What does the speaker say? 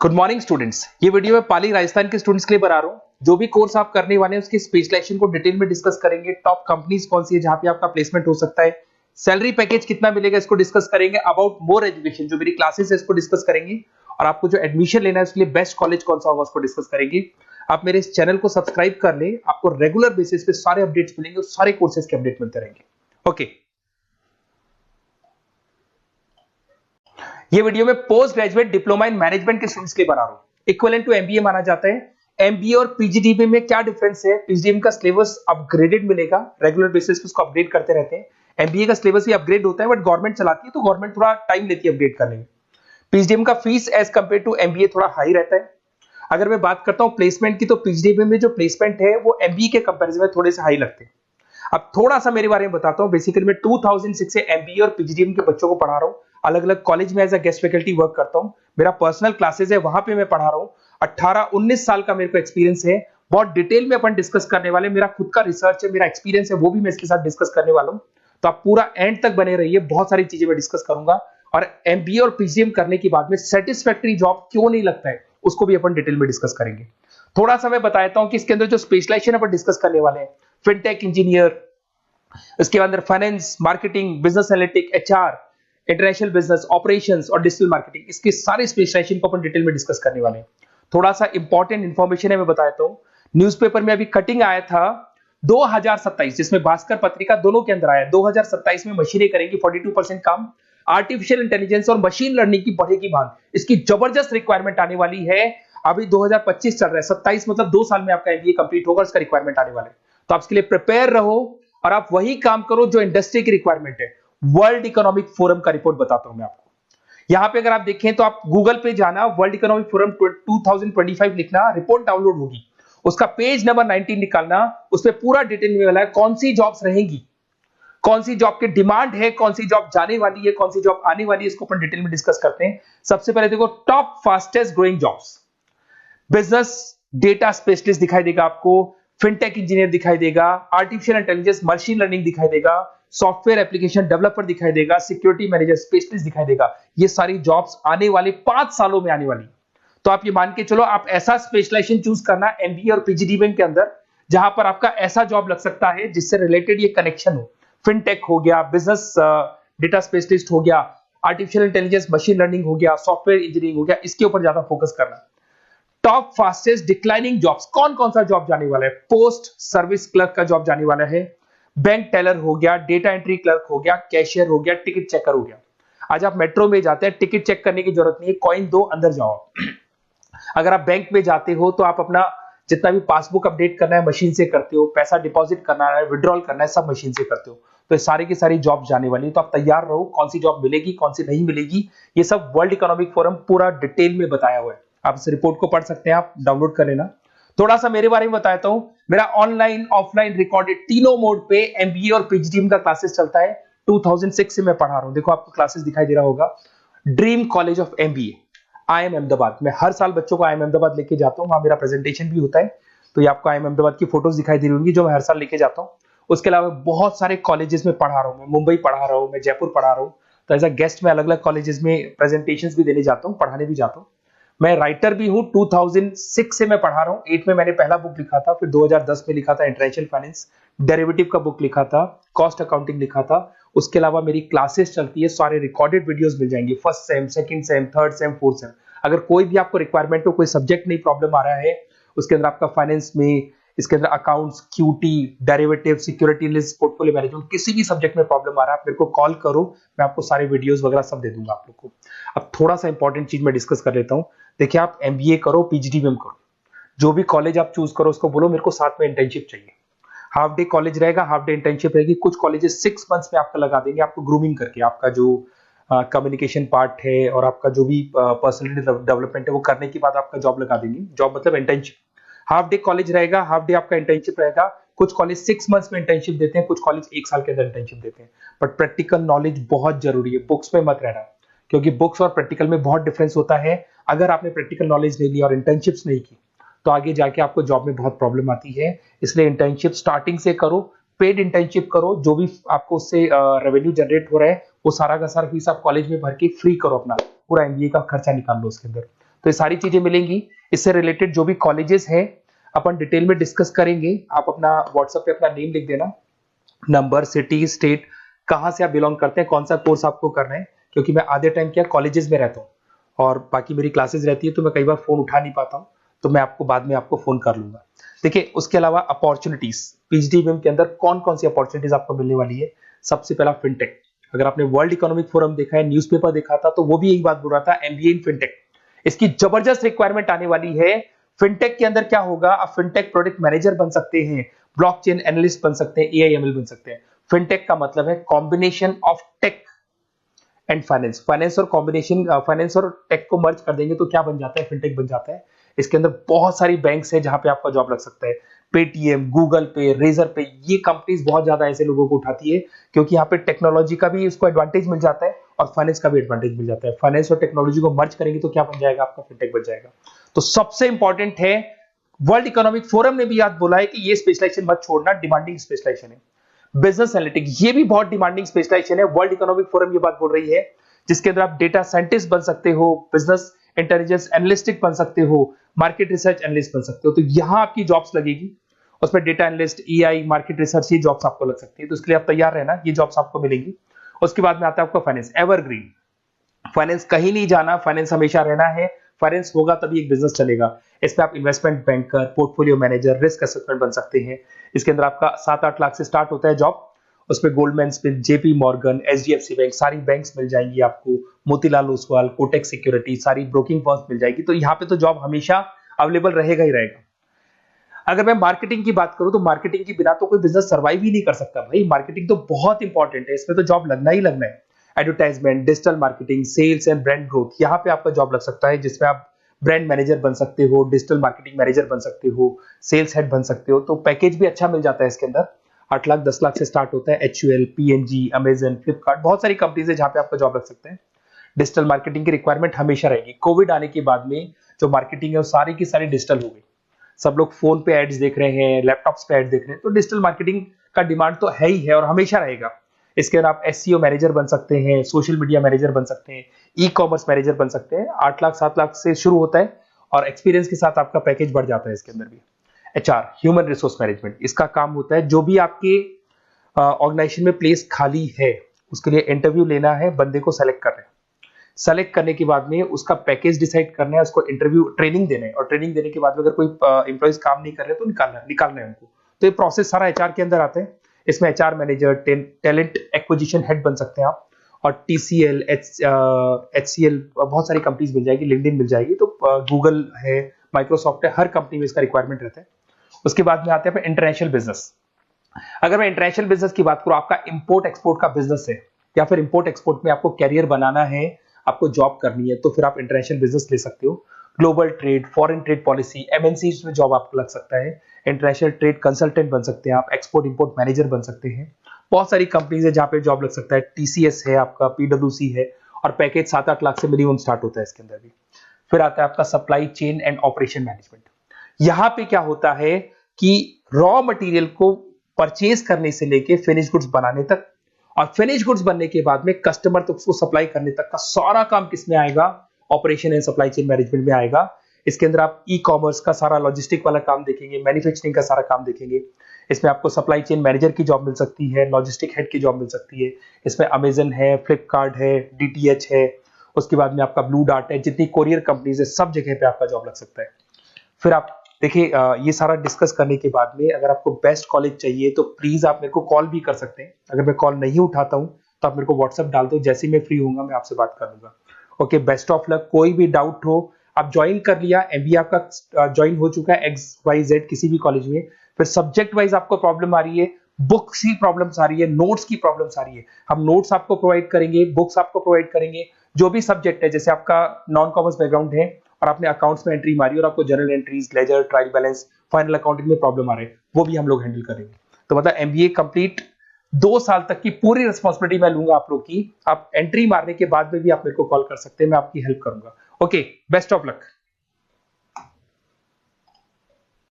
Good morning students. ये video मैं पाली राजस्थान के स्टूडेंट्स के लिए बना रहा हूँ। जो भी कोर्स आप करने वाले हैं उसकी स्पेशलाइजेशन को डिटेल में डिस्कस करेंगे। टॉप कंपनीज कौन सी है जहां पे आपका प्लेसमेंट हो सकता है, सैलरी पैकेज कितना मिलेगा इसको डिस्कस करेंगे। अबाउट मोर एजुकेशन जो मेरी क्लासेस है इसको डिस्कस करेंगे और आपको जो एडमिशन लेना है उसके लिए बेस्ट कॉलेज कौन सा होगा उसको डिस्कस करेंगे। आप मेरे इस चैनल को सब्सक्राइब कर ले, आपको रेगुलर बेसिस पे सारे अपडेट्स मिलेंगे और सारे कोर्सेज के अपडेट मिलते रहेंगे। ओके, ये वीडियो में post graduate diploma in management के स्टूडेंट्स के लिए बना रहा हूं। इक्विवेलेंट टू एमबीए माना जाता है। एमबीए और पीजीडीबी में क्या डिफरेंस है? पीजीडीबी का सिलेबस अपग्रेडेड मिलेगा, रेगुलर बेसिस पे उसको अपडेट करते रहते हैं। एमबीए का सिलेबस भी अपग्रेड होता है बट गवर्नमेंट चलाती है तो गवर्नमेंट थोड़ा टाइम लेती है अपडेट करने में। पीजीडीबी का fees as compared to MBA थोड़ा हाई रहता है। अगर मैं बात करता हूं प्लेसमेंट की तो पीजीडीबी में जो प्लेसमेंट है वो एमबीए के कंपेरिजन में थोड़े से हाई लगते हैं। अब थोड़ा सा मेरे बारे में बताता हूं। बेसिकली मैं 2006 से एमबीए और पीजीडीएम के बच्चों को पढ़ा रहा हूं। अलग अलग कॉलेज में as a guest faculty work करता हूं। मेरा पर्सनल क्लासेस है, वहां पे मैं पढ़ा रहा हूं। 18-19 साल का मेरे को एक्सपीरियंस है। बहुत डिटेल में अपन डिस्कस करने वाले। मेरा खुद का रिसर्च है, मेरा एक्सपीरियंस है, वो भी मैं इसके साथ डिस्कस करने वाला हूं। तो आप पूरा एंड तक बने रहिए, बहुत सारी चीजें मैं डिस्कस करूंगा। और एमबीए और पीजीडीएम करने के बाद में सेटिस्फैक्टरी जॉब क्यों नहीं लगता है उसको भी अपन डिटेल में डिस्कस करेंगे। थोड़ा सा मैं बताता हूं कि इसके अंदर जो स्पेशलाइजेशन अपन डिस्कस करने वाले हैं, फिनटेक इंजीनियर, इसके अंदर finance, marketing, business analytic, HR, international business, operations और डिजिटल मार्केटिंग, इसके सारे स्पेशलाइजेशन को अपन डिटेल में डिस्कस करने वाले हैं। थोड़ा सा इंपॉर्टेंट इंफॉर्मेशन है, मैं बताता हूं। न्यूज़पेपर में अभी कटिंग आया था 2027, जिसमें भास्कर पत्रिका दोनों के अंदर आया। 2027 में मशीनें करेंगी 42% काम। आर्टिफिशियल इंटेलिजेंस और मशीन लर्निंग की बढ़ेगी मांग, इसकी जबरदस्त रिक्वायरमेंट आने वाली है। अभी 2025 चल रहा है, 27 मतलब 2 साल में आपका एमबीए कंप्लीट होगा, उसका रिक्वायरमेंट आने वाला है। तो आप इसके लिए प्रिपेयर रहो और आप वही काम करो जो इंडस्ट्री की रिक्वायरमेंट है। वर्ल्ड इकोनॉमिक फोरम का रिपोर्ट बताता हूं मैं आपको। यहां पे अगर आप देखें तो आप गूगल पे जाना, वर्ल्ड इकोनॉमिक फोरम 2025 लिखना, रिपोर्ट डाउनलोड होगी। उसका पेज नंबर 19 निकालना, उसमें पूरा डिटेल में मिला है कौन सी जॉब्स रहेंगी, कौन सी जॉब की डिमांड है, कौन सी जॉब जाने वाली है, कौन सी जॉब आने वाली है। इसको अपन डिटेल में डिस्कस करते हैं। सबसे पहले देखो, top fastest growing jobs. Business data specialist दिखाई देगा आपको, फिनटेक इंजीनियर दिखाई देगा, आर्टिफिशियल इंटेलिजेंस मशीन लर्निंग दिखाई देगा, सॉफ्टवेयर एप्लीकेशन डेवलपर दिखाई देगा, सिक्योरिटी मैनेजर स्पेशलिस्ट दिखाई देगा। ये सारी जॉब्स आने वाले 5 सालों में आने वाली। तो आप ये मान के चलो, आप ऐसा स्पेशलाइजेशन चूज करना एमबीए और पीजीडीबी के अंदर जहां पर आपका ऐसा जॉब लग सकता है जिससे रिलेटेड ये कनेक्शन हो। फिनटेक हो गया, बिजनेस डेटा स्पेशलिस्ट हो गया, आर्टिफिशियल इंटेलिजेंस मशीन लर्निंग हो गया, सॉफ्टवेयर इंजीनियरिंग हो गया, इसके ऊपर ज्यादा फोकस करना। टॉप फास्टेस्ट डिक्लाइनिंग जॉब्स, कौन कौन सा जॉब जाने वाला है? पोस्ट सर्विस क्लर्क का जॉब जाने वाला है, बैंक टेलर हो गया, डेटा एंट्री क्लर्क हो गया, कैशियर हो गया, टिकट चेकर हो गया। आज आप मेट्रो में जाते हैं, टिकट चेक करने की जरूरत नहीं है, कॉइन दो अंदर जाओ। अगर आप बैंक में जाते हो तो आप अपना जितना भी पासबुक अपडेट करना है मशीन से करते हो, पैसा डिपॉजिट करना है, विड्रॉल करना है, सब मशीन से करते हो। तो सारी की सारी जॉब जाने वाली है। तो आप तैयार रहो, कौन सी जॉब मिलेगी, कौन सी नहीं मिलेगी, ये सब वर्ल्ड इकोनॉमिक फोरम पूरा डिटेल में बताया हुआ है। आप इस रिपोर्ट को पढ़ सकते हैं, आप डाउनलोड कर लेना। थोड़ा सा मेरे बारे में बताता हूं। मेरा ऑनलाइन, ऑफलाइन, रिकॉर्डेड तीनों मोड पे एमबीए और पीजीडीएम का क्लासेस चलता है। 2006 से मैं पढ़ा रहा हूं। देखो आपको क्लासेस दिखाई दे रहा होगा, dream college of MBA, IIM Ahmedabad. मैं हर साल बच्चों को आईएम अहमदाबाद लेके जाता हूं, वहां मेरा प्रेजेंटेशन भी होता है। तो ये आपको आईएम अहमदाबाद की फोटोज दिखाई दे रही होंगी जो मैं हर साल लेके जाता हूं। उसके अलावा बहुत सारे कॉलेजेस में पढ़ा रहा हूं। मैं मुंबई पढ़ा रहा हूं, मैं जयपुर पढ़ा रहा हूं। तो एज अ गेस्ट मैं अलग अलग कॉलेजेस में प्रेजेंटेशंस भी देने जाता हूं, पढ़ाने भी जाता हूं। मैं राइटर भी हूं। 2006 से मैं पढ़ा रहा हूं। 8 में मैंने पहला बुक लिखा था, फिर 2010 में लिखा था इंटरनेशनल फाइनेंस, डेरिवेटिव का बुक लिखा था, कॉस्ट अकाउंटिंग लिखा था। उसके अलावा मेरी क्लासेस चलती है, सारे रिकॉर्डेड वीडियोस मिल जाएंगे, first sem, second same, third same, fourth same. अगर कोई भी आपको रिक्वायरमेंट हो, कोई सब्जेक्ट नहीं प्रॉब्लम आ रहा है उसके अंदर, आपका फाइनेंस में, इसके अंदर accounts, QT, derivative, security list, portfolio management, किसी भी सब्जेक्ट में प्रॉब्लम आ रहा है, आप मेरे को कॉल करो, मैं आपको सारे वीडियोस वगैरह सब दे दूंगा आप लोग को। अब थोड़ा सा इंपॉर्टेंट चीज मैं डिस्कस कर लेता हूं। देखिए, आप एमबीए करो, पीजीडीएम करो, जो भी कॉलेज आप चूज करो उसको बोलो मेरे को साथ में इंटर्नशिप चाहिए। हाफ डे कॉलेज रहेगा, हाफ डे इंटर्नशिप रहेगी। कुछ कॉलेजेस 6 मंथ्स में आपका लगा देंगे, आपको ग्रूमिंग करके, आपका जो कम्युनिकेशन पार्ट है और आपका जो भी पर्सनैलिटी डेवलपमेंट है वो करने के बाद आपका जॉब लगा देंगे। जॉब मतलब इंटर्नशिप। हाफ डे कॉलेज रहेगा, हाफ डे आपका इंटर्नशिप रहेगा। कुछ कॉलेज 6 मंथ्स में इंटर्नशिप देते हैं, कुछ कॉलेज 1 साल के अंदर इंटर्नशिप देते हैं। बट प्रैक्टिकल नॉलेज बहुत जरूरी है, बुक्स में मत रहना, क्योंकि बुक्स और प्रैक्टिकल में बहुत डिफरेंस होता है। अगर आपने प्रैक्टिकल नॉलेज नहीं ली और इंटर्नशिप्स नहीं की तो आगे जाके आपको जॉब में बहुत प्रॉब्लम आती है। इसलिए इंटर्नशिप स्टार्टिंग से करो, पेड इंटर्नशिप करो, जो भी आपको उससे रेवेन्यू जनरेट हो रहा है वो सारा का सारा फीस आप कॉलेज में भर के फ्री करो, अपना पूरा एमबीए का खर्चा निकाल लो उसके अंदर। तो ये सारी चीजें मिलेंगी। इससे रिलेटेड जो भी कॉलेजेस हैं अपन डिटेल में डिस्कस करेंगे। आप अपना व्हाट्सएप पे अपना नेम लिख देना, नंबर, सिटी, स्टेट, कहाँ से आप बिलोंग करते हैं, कौन सा कोर्स आपको करना है, क्योंकि मैं आधे टाइम क्या कॉलेजेस में रहता हूँ और बाकी मेरी क्लासेस रहती है, तो मैं कई बार फोन उठा नहीं पाता हूँ, तो मैं आपको बाद में आपको फोन कर लूंगा। देखिए उसके अलावा अपॉर्चुनिटीज, पीजीडीएमएम के अंदर कौन कौन सी अपॉर्चुनिटीज आपको मिलने वाली है। सबसे पहला फिनटेक। अगर आपने वर्ल्ड इकोनॉमिक फोरम देखा है, न्यूज़पेपर देखा था, तो वो भी यही बात बोल रहा था, एमबीए इन फिनटेक। इसकी जबरदस्त रिक्वायरमेंट आने वाली है। फिनटेक के अंदर क्या होगा, आप फिनटेक प्रोडक्ट मैनेजर बन सकते हैं, ब्लॉकचेन एनालिस्ट बन सकते हैं, एआईएमएल बन सकते हैं। फिनटेक का मतलब है combination of tech and finance. Finance और कॉम्बिनेशन, फाइनेंस और टेक को मर्ज कर देंगे तो क्या बन जाता है, फिनटेक बन जाता है। इसके अंदर बहुत सारी बैंक्स है जहां पे आपका जॉब लग सकता है। पेटीएम, गूगल पे, रेजर पे, ये कंपनीज बहुत ज्यादा ऐसे लोगों को उठाती है, क्योंकि यहाँ पे टेक्नोलॉजी का भी उसको एडवांटेज मिल जाता है और फाइनेंस का भी एडवांटेज मिल जाता है। फाइनेंस और टेक्नोलॉजी को मर्ज करेंगे तो क्या बन जाएगा, आपका फिनटेक बन जाएगा। तो सबसे इंपॉर्टेंट है, वर्ल्ड इकोनॉमिक फोरम ने भी याद बोला है कि ये स्पेशलाइजेशन मत छोड़ना, डिमांडिंग स्पेशलाइजेशन है। बिजनेस एनालिटिक, ये भी बहुत डिमांडिंग स्पेशलाइजेशन है। वर्ल्ड इकोनॉमिक फोरम ये बात बोल रही है, जिसके अंदर आप डेटा साइंटिस्ट बन सकते हो, बिजनेस इंटेलिजेंस एनालिस्टिक बन सकते हो, मार्केट रिसर्च एनालिस्ट बन सकते हो। तो यहां आपकी जॉब्स लगेगी, उसमें data analyst, EI, market research, ये जॉब्स आपको लग सकती है। तो इसके लिए आप तैयार रहना, ये जॉब्स आपको मिलेंगी। उसके बाद में आता है आपका फाइनेंस, एवरग्रीन। फाइनेंस कहीं नहीं जाना, फाइनेंस हमेशा रहना है। फाइनेंस होगा तभी एक बिजनेस चलेगा। इसमें आप investment banker, portfolio manager, risk assessment बन सकते हैं। इसके अंदर आपका 7-8 लाख से स्टार्ट होता है जॉब। उसमें Goldman Smith, JP Morgan, HDFC bank, सारी बैंक्स मिल जाएंगी आपको, मोतीलाल ओसवाल, कोटक सिक्योरिटी, सारी ब्रोकिंग फर्म्स मिल जाएगी। तो यहाँ पे तो जॉब हमेशा अवेलेबल रहेगा ही रहेगा। अगर मैं मार्केटिंग की बात करूं तो मार्केटिंग के बिना तो कोई बिजनेस सर्वाइव ही नहीं कर सकता भाई। मार्केटिंग तो बहुत इंपॉर्टेंट है, इसमें तो जॉब लगना ही लगना है। Advertisement, digital marketing, sales and brand growth, यहाँ पे आपका जॉब लग सकता है, जिसमें आप ब्रांड मैनेजर बन सकते हो, डिजिटल मार्केटिंग मैनेजर बन सकते हो, सेल्स हेड बन सकते हो। तो पैकेज भी अच्छा मिल जाता है इसके अंदर, 8 लाख 10 लाख से स्टार्ट होता है। एचयूएल, पीएनजी, अमेजन, फ्लिपकार्ट, बहुत सारी कंपनीज है जहां पे आपका जॉब लग सकते हैं। डिजिटल मार्केटिंग की रिक्वायरमेंट हमेशा रहेगी। कोविड आने के बाद में जो मार्केटिंग है वो सारी की सारी डिजिटल हो गई। सब लोग फोन पे एड्स देख रहे हैं, लैपटॉप्स पे एड्स देख रहे हैं, तो डिजिटल मार्केटिंग का डिमांड तो है ही है और हमेशा रहेगा। इसके अंदर आप एसईओ मैनेजर बन सकते हैं, सोशल मीडिया मैनेजर बन सकते हैं, ई कॉमर्स मैनेजर बन सकते हैं। 8 लाख 7 लाख से शुरू होता है और एक्सपीरियंस के साथ आपका पैकेज बढ़ जाता है इसके अंदर भी। एचआर, ह्यूमन रिसोर्स मैनेजमेंट, इसका काम होता है जो भी आपके ऑर्गेनाइजेशन में प्लेस खाली है उसके लिए इंटरव्यू लेना है, बंदे को सेलेक्ट करना है। सेलेक्ट करने के बाद में उसका पैकेज डिसाइड करना है, उसको इंटरव्यू ट्रेनिंग देना है और ट्रेनिंग देने के बाद में अगर कोई एम्प्लॉइज काम नहीं कर रहे तो निकालना है उनको। तो ये प्रोसेस सारा एचआर के अंदर आता है। इसमें HR manager, talent acquisition head बन सकते हैं आप, और टीसीएल, एचसीएल, बहुत सारी कंपनीज मिल जाएगी, लिंक्डइन मिल जाएगी, तो गूगल है, माइक्रोसॉफ्ट है, हर कंपनी में इसका रिक्वायरमेंट रहता है। उसके बाद में आते हैं इंटरनेशनल बिजनेस। अगर मैं इंटरनेशनल बिजनेस की बात करूं, आपका इंपोर्ट एक्सपोर्ट का बिजनेस है या फिर इंपोर्ट एक्सपोर्ट में आपको कैरियर बनाना है, आपको जॉब करनी है, तो फिर आप इंटरनेशनल बिजनेस ले सकते हो। Global trade, foreign trade policy, MNC में जॉब आपको लग सकता है। इंटरनेशनल ट्रेड कंसल्टेंट बन सकते हैं आप, एक्सपोर्ट इंपोर्ट मैनेजर बन सकते हैं। बहुत सारी कंपनीज है जहां पे जॉब लग सकता है। टीसीएस है आपका, पीडब्ल्यूसी है, और पैकेज 7-8 लाख से मिनिमम स्टार्ट होता है इसके अंदर भी। फिर आता है आपका supply chain and operation management. यहां पे क्या होता है कि रॉ मटेरियल को परचेज करने से लेके फिनिश गुड्स बनाने तक, और फिनिश गुड्स बनने के बाद में कस्टमर तक उसको सप्लाई करने तक का सारा काम किसमें आएगा, operation and supply chain management में आएगा। इसके अंदर आप ई कॉमर्स का सारा लॉजिस्टिक वाला काम देखेंगे, मैन्युफैक्चरिंग का सारा काम देखेंगे। इसमें आपको सप्लाई चेन मैनेजर की जॉब मिल सकती है, लॉजिस्टिक हेड की जॉब मिल सकती है। इसमें अमेजन है, फ्लिपकार्ट है, डीटीएच है, उसके बाद में आपका ब्लू डार्ट है, जितनी कोरियर कंपनीज है सब जगह पे आपका जॉब लग सकता है। फिर आप देखिए, ये सारा डिस्कस करने के बाद में अगर आपको बेस्ट कॉलेज चाहिए तो प्लीज आप मेरे को कॉल भी कर सकते हैं। अगर मैं कॉल नहीं उठाता हूं तो आप मेरे को व्हाट्सएप डाल दो, जैसे ही मैं फ्री होऊंगा मैं आपसे बात कर लूंगा। Okay, best of luck. कोई भी डाउट हो, आप ज्वाइन कर लिया, एमबीए आपका ज्वाइन हो चुका है XYZ किसी भी कॉलेज में, फिर सब्जेक्ट वाइज आपको प्रॉब्लम आ रही है, बुक्स की प्रॉब्लम्स आ रही है, नोट्स की प्रॉब्लम्स आ रही है, हम नोट्स आपको प्रोवाइड करेंगे, बुक्स आपको प्रोवाइड करेंगे। जो भी सब्जेक्ट है, जैसे आपका नॉन कॉमर्स बैकग्राउंड है और आपने अकाउंट्स में एंट्री मारी और आपको general entries, ledger, trial balance, final accounting में प्रॉब्लम आ रहे हैं, वो भी हम लोग हैंडल करेंगे। तो मतलब एमबीए कंप्लीट 2 साल तक की पूरी रिस्पॉन्सिबिलिटी मैं लूंगा आप लोग की। आप एंट्री मारने के बाद में भी आप मेरे को कॉल कर सकते हैं, मैं आपकी हेल्प करूंगा। Okay, best of luck.